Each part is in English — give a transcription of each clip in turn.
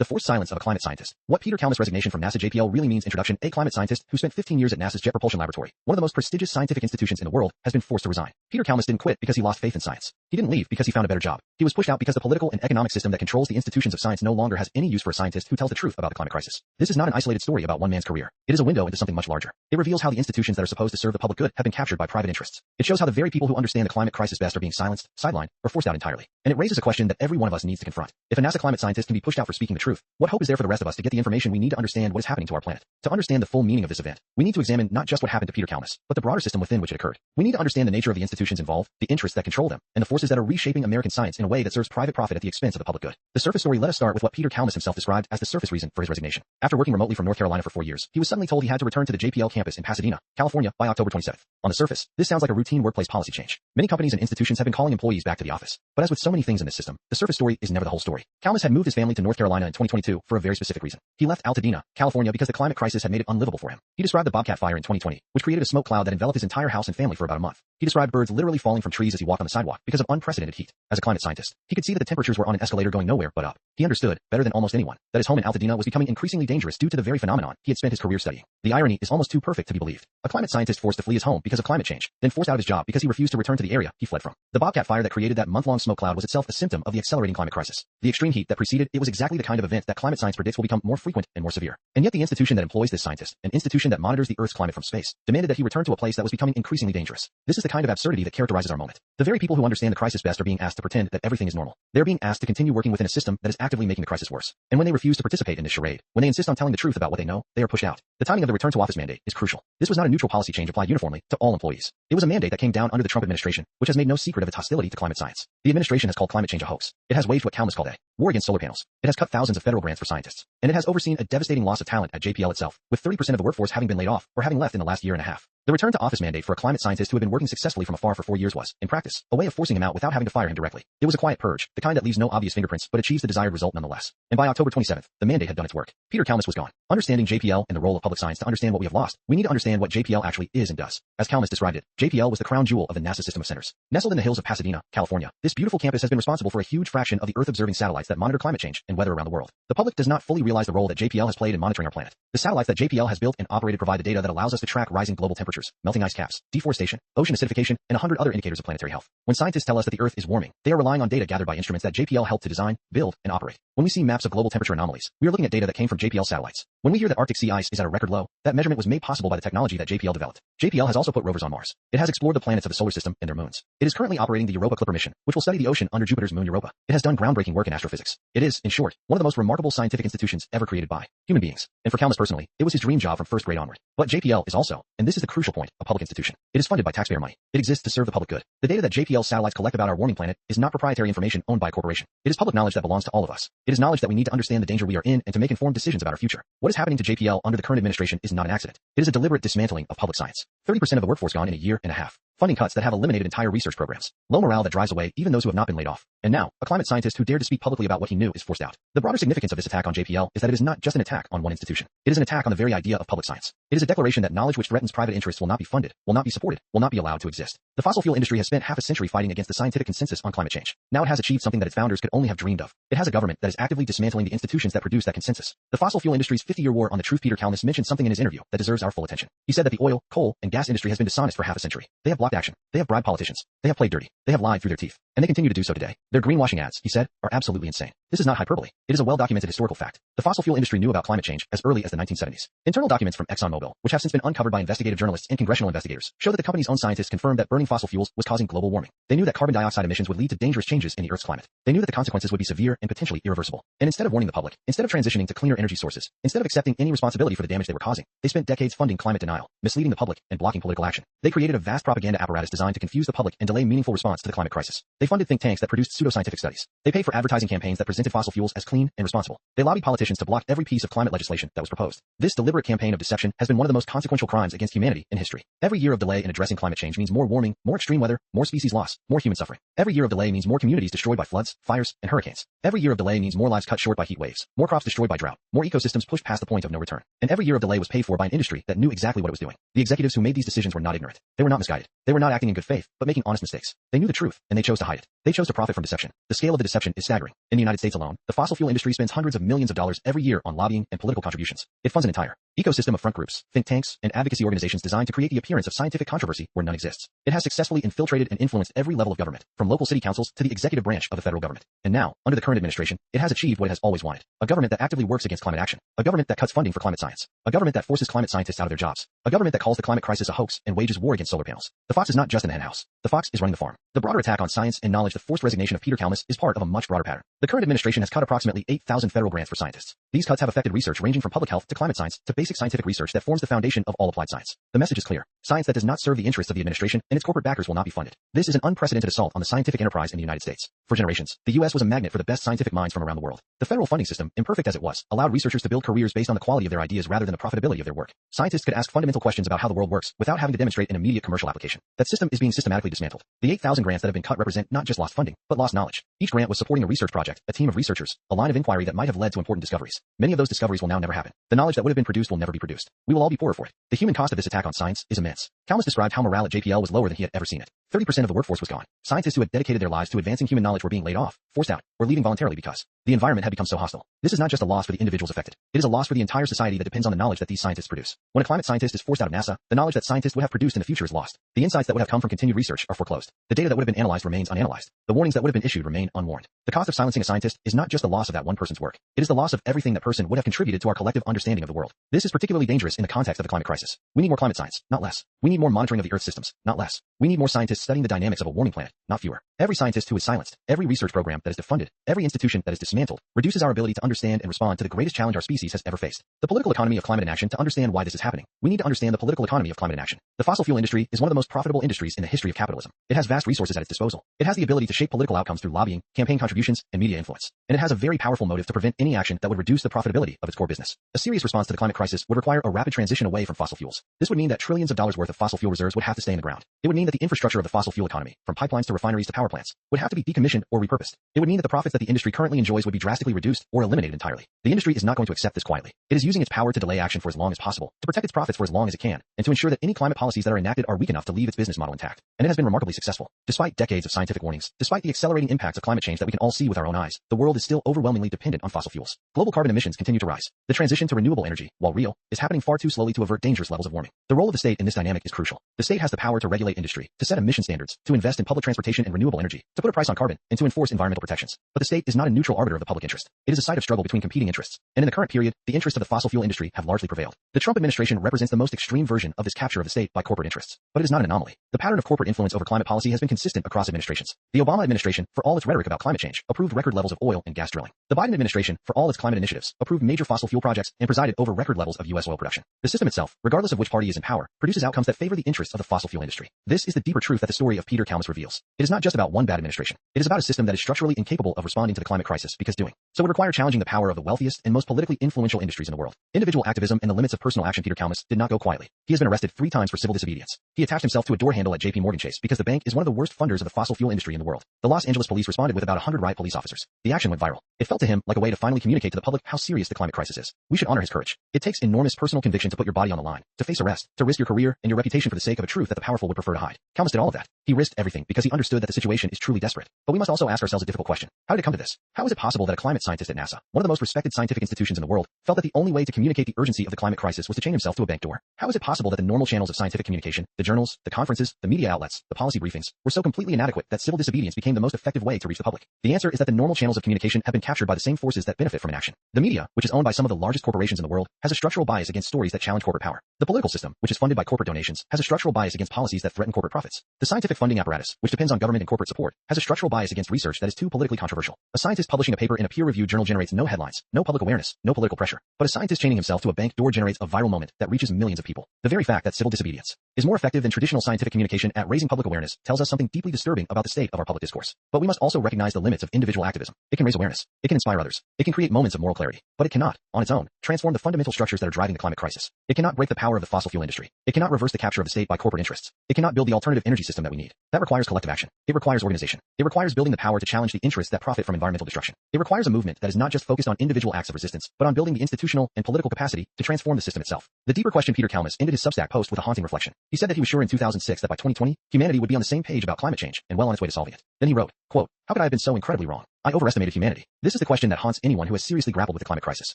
The Forced Silence of a Climate Scientist. What Peter Kalmus' resignation from NASA JPL really means. Introduction. A climate scientist who spent 15 years at NASA's Jet Propulsion Laboratory, one of the most prestigious scientific institutions in the world, has been forced to resign. Peter Kalmus didn't quit because he lost faith in science. He didn't leave because he found a better job. He was pushed out because the political and economic system that controls the institutions of science no longer has any use for a scientist who tells the truth about the climate crisis. This is not an isolated story about one man's career. It is a window into something much larger. It reveals how the institutions that are supposed to serve the public good have been captured by private interests. It shows how the very people who understand the climate crisis best are being silenced, sidelined, or forced out entirely. And it raises a question that every one of us needs to confront. If a NASA climate scientist can be pushed out for speaking the truth, what hope is there for the rest of us to get the information we need to understand what is happening to our planet? To understand the full meaning of this event, we need to examine not just what happened to Peter Kalmus, but the broader system within which it occurred. We need to understand the nature of the institutions involved, the interests that control them, and the forces that are reshaping American science in a way that serves private profit at the expense of the public good. The surface story. Let us start with what Peter Kalmus himself described as the surface reason for his resignation. After working remotely from North Carolina for 4 years, he was suddenly told he had to return to the JPL campus in Pasadena, California, by October 27th. On the surface, this sounds like a routine workplace policy change. Many companies and institutions have been calling employees back to the office. But as with so many things in this system, the surface story is never the whole story. Kalmus had moved his family to North Carolina in 2022 for a very specific reason. He left Altadena, California because the climate crisis had made it unlivable for him. He described the Bobcat fire in 2020, which created a smoke cloud that enveloped his entire house and family for about a month. He described birds literally falling from trees as he walked on the sidewalk because of unprecedented heat. As a climate scientist, he could see that the temperatures were on an escalator going nowhere but up. He understood, better than almost anyone, that his home in Altadena was becoming increasingly dangerous due to the very phenomenon he had spent his career studying. The irony is almost too perfect to be believed. A climate scientist forced to flee his home because of climate change, then forced out of his job because he refused to return to the area he fled from. The Bobcat fire that created that month-long smoke cloud was itself a symptom of the accelerating climate crisis. The extreme heat that preceded it was exactly the kind of event that climate science predicts will become more frequent and more severe. And yet the institution that employs this scientist, an institution that monitors the Earth's climate from space, demanded that he return to a place that was becoming increasingly dangerous. This is the kind of absurdity that characterizes our moment. The very people who understand the crisis best are being asked to pretend that everything is normal. They're being asked to continue working within a system that is actively making the crisis worse. And when they refuse to participate in this charade, when they insist on telling the truth about what they know, they are pushed out. The timing of the return to office mandate is crucial. This was not a neutral policy change applied uniformly to all employees. It was a mandate that came down under the Trump administration, which has made no secret of its hostility to climate science. The administration has called climate change a hoax. It has waged what Kalmus called a war against solar panels. It has cut thousands of federal grants for scientists. And it has overseen a devastating loss of talent at JPL itself, with 30% of the workforce having been laid off or having left in the last year and a half. The return to office mandate for a climate scientist who had been working successfully from afar for 4 years was, in practice, a way of forcing him out without having to fire him directly. It was a quiet purge, the kind that leaves no obvious fingerprints but achieves the desired result nonetheless. And by October 27th, the mandate had done its work. Peter Kalmus was gone. Understanding JPL and the role of public science. To understand what we have lost, we need to understand what JPL actually is and does. As Kalmus described it, JPL was the crown jewel of the NASA system of centers. Nestled in the hills of Pasadena, California, this beautiful campus has been responsible for a huge fraction of the Earth-observing satellites that monitor climate change and weather around the world. The public does not fully realize the role that JPL has played in monitoring our planet. The satellites that JPL has built and operated provide the data that allows us to track rising global temperatures, melting ice caps, deforestation, ocean acidification, and 100 other indicators of planetary health. When scientists tell us that the Earth is warming, they are relying on data gathered by instruments that JPL helped to design, build, and operate. When we see maps of global temperature anomalies, we are looking at data that came from JPL satellites. When we hear that Arctic sea ice is at a record low, that measurement was made possible by the technology that JPL developed. JPL has also put rovers on Mars. It has explored the planets of the solar system and their moons. It is currently operating the Europa Clipper mission, which will study the ocean under Jupiter's moon Europa. It has done groundbreaking work in astrophysics. It is, in short, one of the most remarkable scientific institutions ever created by human beings. And for Kalmus personally, it was his dream job from first grade onward. But JPL is also, and this is the crucial point, a public institution. It is funded by taxpayer money. It exists to serve the public good. The data that JPL satellites collect about our warming planet is not proprietary information owned by a corporation. It is public knowledge that belongs to all of us. It is knowledge that we need to understand the danger we are in and to make informed decisions about our future. What is happening to JPL under the current administration is not an accident. It is a deliberate dismantling of public science. 30% of the workforce gone in a year and a half. Funding cuts that have eliminated entire research programs. Low morale that drives away even those who have not been laid off. And now, a climate scientist who dared to speak publicly about what he knew is forced out. The broader significance of this attack on JPL is that it is not just an attack on one institution. It is an attack on the very idea of public science. It is a declaration that knowledge which threatens private interests will not be funded, will not be supported, will not be allowed to exist. The fossil fuel industry has spent half a century fighting against the scientific consensus on climate change. Now it has achieved something that its founders could only have dreamed of. It has a government that is actively dismantling the institutions that produce that consensus. The fossil fuel industry's 50-year war on the truth. Peter Kalmus mentioned something in his interview that deserves our full attention. He said that the oil, coal, and gas industry has been dishonest for half a century. They have blocked action. They have bribed politicians. They have played dirty. They have lied through their teeth. And they continue to do so today. Their greenwashing ads, he said, are absolutely insane. This is not hyperbole. It is a well-documented historical fact. The fossil fuel industry knew about climate change as early as the 1970s. Internal documents from ExxonMobil, which have since been uncovered by investigative journalists and congressional investigators, show that the company's own scientists confirmed that burning fossil fuels was causing global warming. They knew that carbon dioxide emissions would lead to dangerous changes in the Earth's climate. They knew that the consequences would be severe and potentially irreversible. And instead of warning the public, instead of transitioning to cleaner energy sources, instead of accepting any responsibility for the damage they were causing, they spent decades funding climate denial, misleading the public, and blocking political action. They created a vast propaganda apparatus designed to confuse the public and delay meaningful response to the climate crisis. They funded think tanks that produced pseudoscientific studies. They paid for advertising campaigns that presented fossil fuels as clean and responsible. They lobbied politicians to block every piece of climate legislation that was proposed. This deliberate campaign of deception has been one of the most consequential crimes against humanity in history. Every year of delay in addressing climate change means more warming, more extreme weather, more species loss, more human suffering. Every year of delay means more communities destroyed by floods, fires, and hurricanes. Every year of delay means more lives cut short by heat waves, more crops destroyed by drought, more ecosystems pushed past the point of no return. And every year of delay was paid for by an industry that knew exactly what it was doing. The executives who made these decisions were not ignorant. They were not misguided. They were not acting in good faith, but making honest mistakes. They knew the truth, and they chose to hide it. They chose to profit from deception. The scale of the deception is staggering. In the United States alone, the fossil fuel industry spends hundreds of millions of dollars every year on lobbying and political contributions. It funds an entire ecosystem of front groups, think tanks, and advocacy organizations designed to create the appearance of scientific controversy where none exists. It has successfully infiltrated and influenced every level of government, from local city councils to the executive branch of the federal government. And now, under the current administration, it has achieved what it has always wanted. A government that actively works against climate action. A government that cuts funding for climate science. A government that forces climate scientists out of their jobs. A government that calls the climate crisis a hoax and wages war against solar panels. The fox is not just in the henhouse. The fox is running the farm. The broader attack on science and knowledge, the forced resignation of Peter Kalmus, is part of a much broader pattern. The current administration has cut approximately 8,000 federal grants for scientists. These cuts have affected research ranging from public health to climate science to basic scientific research that forms the foundation of all applied science. The message is clear. Science that does not serve the interests of the administration and its corporate backers will not be funded. This is an unprecedented assault on the scientific enterprise in the United States. For generations, the U.S. was a magnet for the best scientific minds from around the world. The federal funding system, imperfect as it was, allowed researchers to build careers based on the quality of their ideas rather than the profitability of their work. Scientists could ask fundamental questions about how the world works without having to demonstrate an immediate commercial application. That system is being systematically dismantled. The 8,000 grants that have been cut represent not just lost funding, but lost knowledge. Each grant was supporting a research project, a team of researchers, a line of inquiry that might have led to important discoveries. Many of those discoveries will now never happen. The knowledge that would have been produced will never be produced. We will all be poorer for it. The human cost of this attack on science is immense. Kalmus described how morale at JPL was lower than he had ever seen it. 30% of the workforce was gone. Scientists who had dedicated their lives to advancing human knowledge were being laid off, forced out, or leaving voluntarily because the environment had become so hostile. This is not just a loss for the individuals affected. It is a loss for the entire society that depends on the knowledge that these scientists produce. When a climate scientist is forced out of NASA, the knowledge that scientists would have produced in the future is lost. The insights that would have come from continued research are foreclosed. The data that would have been analyzed remains unanalyzed. The warnings that would have been issued remain unwarned. The cost of silencing a scientist is not just the loss of that one person's work. It is the loss of everything that person would have contributed to our collective understanding of the world. This is particularly dangerous in the context of the climate crisis. We need more climate science, not less. We need more monitoring of the Earth's systems, not less. We need more scientists studying the dynamics of a warming planet, not fewer. Every scientist who is silenced, every research program that is defunded, every institution that is dismantled, reduces our ability to understand and respond to the greatest challenge our species has ever faced. The political economy of climate inaction. To understand why this is happening, we need to understand the political economy of climate inaction. The fossil fuel industry is one of the most profitable industries in the history of capitalism. It has vast resources at its disposal. It has the ability to shape political outcomes through lobbying, campaign contributions, and media influence. And it has a very powerful motive to prevent any action that would reduce the profitability of its core business. A serious response to the climate crisis would require a rapid transition away from fossil fuels. This would mean that trillions of dollars worth of fossil fuel reserves would have to stay in the ground. It would mean that the infrastructure of the fossil fuel economy, from pipelines to refineries to power plants, would have to be decommissioned or repurposed. It would mean that the profits that the industry currently enjoys would be drastically reduced or eliminated entirely. The industry is not going to accept this quietly. It is using its power to delay action for as long as possible, to protect its profits for as long as it can, and to ensure that any climate policies that are enacted are weak enough to leave its business model intact. And it has been remarkably successful. Despite decades of scientific warnings, despite the accelerating impacts of climate change that we can all see with our own eyes, the world is still overwhelmingly dependent on fossil fuels. Global carbon emissions continue to rise. The transition to renewable energy, while real, is happening far too slowly to avert dangerous levels of warming. The role of the state in this dynamic is crucial. The state has the power to regulate industry, to set emission standards, to invest in public transportation and renewable energy, to put a price on carbon, and to enforce environmental protections. But the state is not a neutral arbiter of the public interest. It is a site of struggle between competing interests. And in the current period, the interests of the fossil fuel industry have largely prevailed. The Trump administration represents the most extreme version of this capture of the state by corporate interests. But it is not an anomaly. The pattern of corporate influence over climate policy has been consistent across administrations. The Obama administration, for all its rhetoric about climate change, approved record levels of oil and gas drilling. The Biden administration, for all its climate initiatives, approved major fossil fuel projects and presided over record levels of U.S. oil production. The system itself, regardless of which party is in power, produces outcomes that favor the interests of the fossil fuel industry. This is the deeper truth that the story of Peter Kalmus reveals. It is not just about one bad administration. It is about a system that is structurally incapable of responding to the climate crisis because doing so would require challenging the power of the wealthiest and most politically influential industries in the world. Individual activism and the limits of personal action. Peter Kalmus did not go quietly. He has been arrested 3 times for civil disobedience. He attached himself to a door handle at JP Chase because the bank is one of the worst funders of the fossil fuel industry in the world. The Los Angeles police responded with about 100 riot police officers. The action went viral. It felt to him like a way to finally communicate to the public how serious the climate crisis is. We should honor his courage. It takes enormous personal conviction to put your body on the line, to face arrest, to risk your career and your reputation for the sake of a truth that the powerful would prefer to hide. Kalmus did all of that. He risked everything because he understood that the situation is truly desperate. But we must also ask ourselves a difficult question. How did it come to this? How is it possible that a climate scientist at NASA, one of the most respected scientific institutions in the world, felt that the only way to communicate the urgency of the climate crisis was to chain himself to a bank door? How is it possible that the normal channels of scientific communication, the journals, the conferences, the media outlets, the policy briefings, were so completely inadequate that civil disobedience became the most effective way to reach the public? The answer is that the normal channels of communication have been captured by the same forces that benefit from inaction. The media, which is owned by some of the largest corporations in the world, has a structural bias against stories that challenge corporate power. The political system, which is funded by corporate donations, has a structural bias against policies that threaten corporate profits. The scientific funding apparatus, which depends on government and corporate support, has a structural bias against research that is too politically controversial. A scientist publishing a paper in a peer-reviewed journal generates no headlines, no public awareness, no political pressure. But a scientist chaining himself to a bank door generates a viral moment that reaches millions of people. The very fact that civil disobedience is more effective than traditional scientific communication at raising public awareness tells us something deeply disturbing about the state of our public discourse. But we must also recognize the limits of individual activism. It can raise awareness. It can inspire others. It can create moments of moral clarity. But it cannot, on its own, transform the fundamental structures that are driving the climate crisis. It cannot break the power of the fossil fuel industry. It cannot reverse the capture of the state by corporate interests. It cannot build the alternative energy system that we need. That requires collective action. It requires organization. It requires building the power to challenge the interests that profit from environmental destruction. It requires a movement movement that is not just focused on individual acts of resistance, but on building the institutional and political capacity to transform the system itself. The deeper question. Peter Kalmus ended his Substack post with a haunting reflection. He said that he was sure in 2006 that by 2020, humanity would be on the same page about climate change and well on its way to solving it. Then he wrote, quote, "How could I have been so incredibly wrong? I overestimated humanity." This is the question that haunts anyone who has seriously grappled with the climate crisis.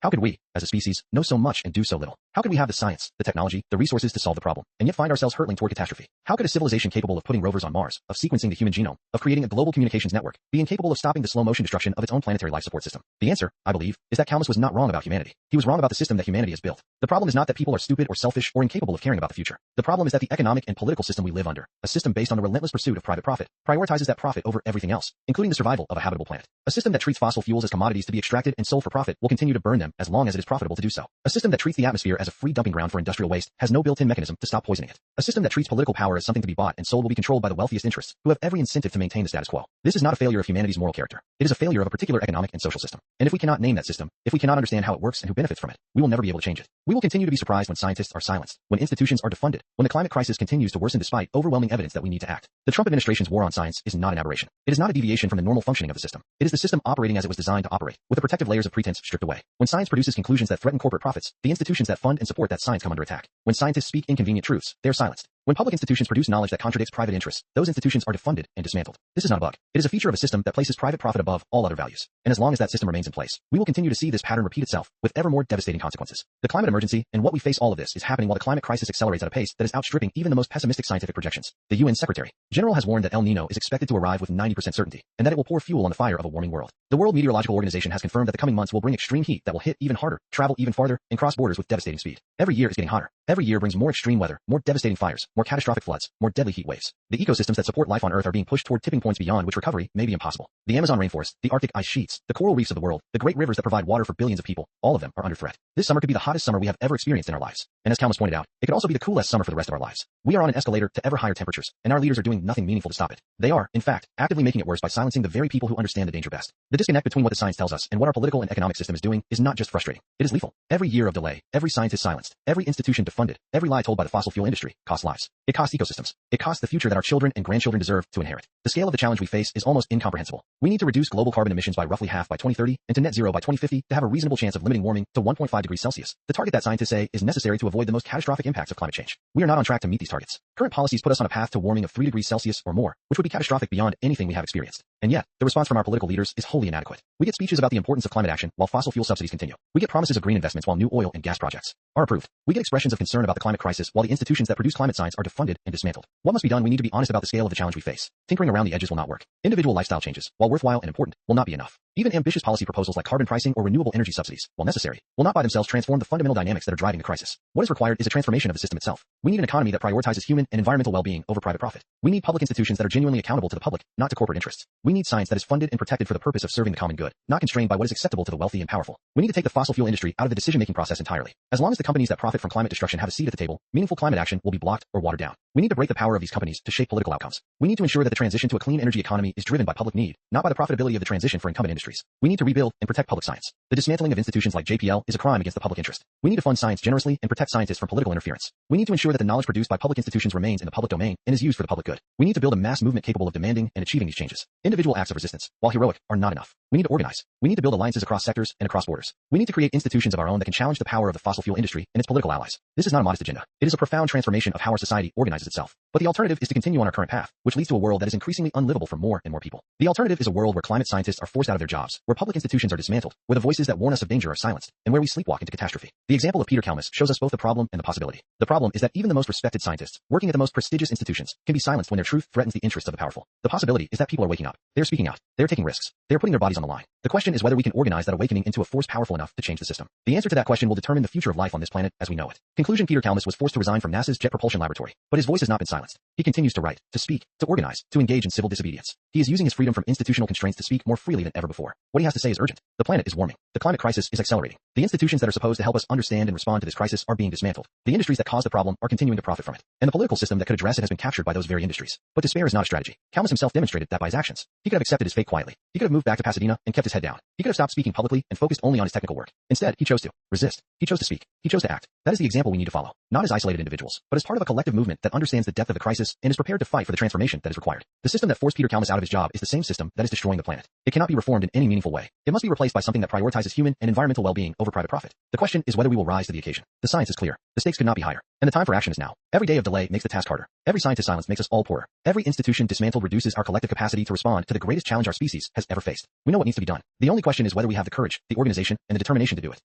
How could we, as a species, know so much and do so little? How could we have the science, the technology, the resources to solve the problem, and yet find ourselves hurtling toward catastrophe? How could a civilization capable of putting rovers on Mars, of sequencing the human genome, of creating a global communications network, be incapable of stopping the slow-motion destruction of its own planetary life support system? The answer, I believe, is that Kalmus was not wrong about humanity. He was wrong about the system that humanity has built. The problem is not that people are stupid or selfish or incapable of caring about the future. The problem is that the economic and political system we live under, a system based on the relentless pursuit of private profit, prioritizes that profit over everything else, including the survival of a habitable planet. A system that treats fossil fuels as commodities to be extracted and sold for profit will continue to burn them as long as it is profitable to do so. A system that treats the atmosphere as a free dumping ground for industrial waste has no built-in mechanism to stop poisoning it. A system that treats political power as something to be bought and sold will be controlled by the wealthiest interests, who have every incentive to maintain the status quo. This is not a failure of humanity's moral character. It is a failure of a particular economic and social system. And if we cannot name that system, if we cannot understand how it works and who benefits from it, we will never be able to change it. We will continue to be surprised when scientists are silenced, when institutions are defunded, when the climate crisis continues to worsen despite overwhelming evidence that we need to act. The Trump administration's war on science is not an aberration. It is not a deviation from the normal functioning of the system. It is the system operating as it was designed to operate, with the protective layers of pretense stripped away. When science produces conclusions that threaten corporate profits, the institutions that fund and support that science come under attack. When scientists speak inconvenient truths, they are silenced. When public institutions produce knowledge that contradicts private interests, those institutions are defunded and dismantled. This is not a bug. It is a feature of a system that places private profit above all other values. And as long as that system remains in place, we will continue to see this pattern repeat itself, with ever more devastating consequences. The climate emergency, and what we face all of this, is happening while the climate crisis accelerates at a pace that is outstripping even the most pessimistic scientific projections. The UN Secretary General has warned that El Niño is expected to arrive with 90% certainty, and that it will pour fuel on the fire of a warming world. The World Meteorological Organization has confirmed that the coming months will bring extreme heat that will hit even harder, travel even farther, and cross borders with devastating speed. Every year is getting hotter. Every year brings more extreme weather, more devastating fires, more catastrophic floods, more deadly heat waves. The ecosystems that support life on Earth are being pushed toward tipping points beyond which recovery may be impossible. The Amazon rainforest, the Arctic ice sheets, the coral reefs of the world, the great rivers that provide water for billions of people, all of them are under threat. This summer could be the hottest summer we have ever experienced in our lives. And as Kalmus pointed out, it could also be the coolest summer for the rest of our lives. We are on an escalator to ever higher temperatures, and our leaders are doing nothing meaningful to stop it. They are, in fact, actively making it worse by silencing the very people who understand the danger best. The disconnect between what the science tells us and what our political and economic system is doing is not just frustrating. It is lethal. Every year of delay, every scientist silenced, every institution defunded, every lie told by the fossil fuel industry costs lives. It costs ecosystems. It costs the future that our children and grandchildren deserve to inherit. The scale of the challenge we face is almost incomprehensible. We need to reduce global carbon emissions by roughly half by 2030 and to net zero by 2050 to have a reasonable chance of limiting warming to 1.5 degrees Celsius, the target that scientists say is necessary to avoid the most catastrophic impacts of climate change. We are not on track to meet these targets. Current policies put us on a path to warming of 3 degrees Celsius or more, which would be catastrophic beyond anything we have experienced. And yet, the response from our political leaders is wholly inadequate. We get speeches about the importance of climate action while fossil fuel subsidies continue. We get promises of green investments while new oil and gas projects are approved. We get expressions of concern about the climate crisis while the institutions that produce climate science are defunded and dismantled. What must be done? We need to be honest about the scale of the challenge we face. Tinkering around the edges will not work. Individual lifestyle changes, while worthwhile and important, will not be enough. Even ambitious policy proposals like carbon pricing or renewable energy subsidies, while necessary, will not by themselves transform the fundamental dynamics that are driving the crisis. What is required is a transformation of the system itself. We need an economy that prioritizes human and environmental well-being over private profit. We need public institutions that are genuinely accountable to the public, not to corporate interests. We need science that is funded and protected for the purpose of serving the common good, not constrained by what is acceptable to the wealthy and powerful. We need to take the fossil fuel industry out of the decision-making process entirely. As long as the companies that profit from climate destruction have a seat at the table, meaningful climate action will be blocked or watered down. We need to break the power of these companies to shape political outcomes. We need to ensure that the transition to a clean energy economy is driven by public need, not by the profitability of the transition for incumbent industries. We need to rebuild and protect public science. The dismantling of institutions like JPL is a crime against the public interest. We need to fund science generously and protect scientists from political interference. We need to ensure that the knowledge produced by public institutions remains in the public domain and is used for the public good. We need to build a mass movement capable of demanding and achieving these changes. Individual acts of resistance, while heroic, are not enough. We need to organize. We need to build alliances across sectors and across borders. We need to create institutions of our own that can challenge the power of the fossil fuel industry and its political allies. This is not a modest agenda. It is a profound transformation of how our society organizes itself. But the alternative is to continue on our current path, which leads to a world that is increasingly unlivable for more and more people. The alternative is a world where climate scientists are forced out of their jobs, where public institutions are dismantled, where the voices that warn us of danger are silenced, and where we sleepwalk into catastrophe. The example of Peter Kalmus shows us both the problem and the possibility. The problem is that even the most respected scientists, working at the most prestigious institutions, can be silenced when their truth threatens the interests of the powerful. The possibility is that people are waking up. They're speaking out. They're taking risks. They're putting their bodies on the line. The question is whether we can organize that awakening into a force powerful enough to change the system. The answer to that question will determine the future of life on this planet as we know it. Conclusion: Peter Kalmus was forced to resign from NASA's Jet Propulsion Laboratory, but his voice has not been silenced. He continues to write, to speak, to organize, to engage in civil disobedience. He is using his freedom from institutional constraints to speak more freely than ever before. What he has to say is urgent. The planet is warming. The climate crisis is accelerating. The institutions that are supposed to help us understand and respond to this crisis are being dismantled. The industries that caused the problem are continuing to profit from it. And the political system that could address it has been captured by those very industries. But despair is not a strategy. Kalmus himself demonstrated that by his actions. He could have accepted his fate quietly. He could have moved back to Pasadena and kept his head down. He could have stopped speaking publicly and focused only on his technical work. Instead, he chose to resist. He chose to speak. He chose to act. That is the example we need to follow. Not as isolated individuals, but as part of a collective movement that understands the depth of the crisis and is prepared to fight for the transformation that is required. The system that forced Peter Kalmus out of his job is the same system that is destroying the planet. It cannot be reformed in any meaningful way. It must be replaced by something that prioritizes human and environmental well-being over private profit. The question is whether we will rise to the occasion. The science is clear. The stakes could not be higher. And the time for action is now. Every day of delay makes the task harder. Every scientist silence makes us all poorer. Every institution dismantled reduces our collective capacity to respond to the greatest challenge our species has ever faced. We know what needs to be done. The only question is whether we have the courage, the organization, and the determination to do it.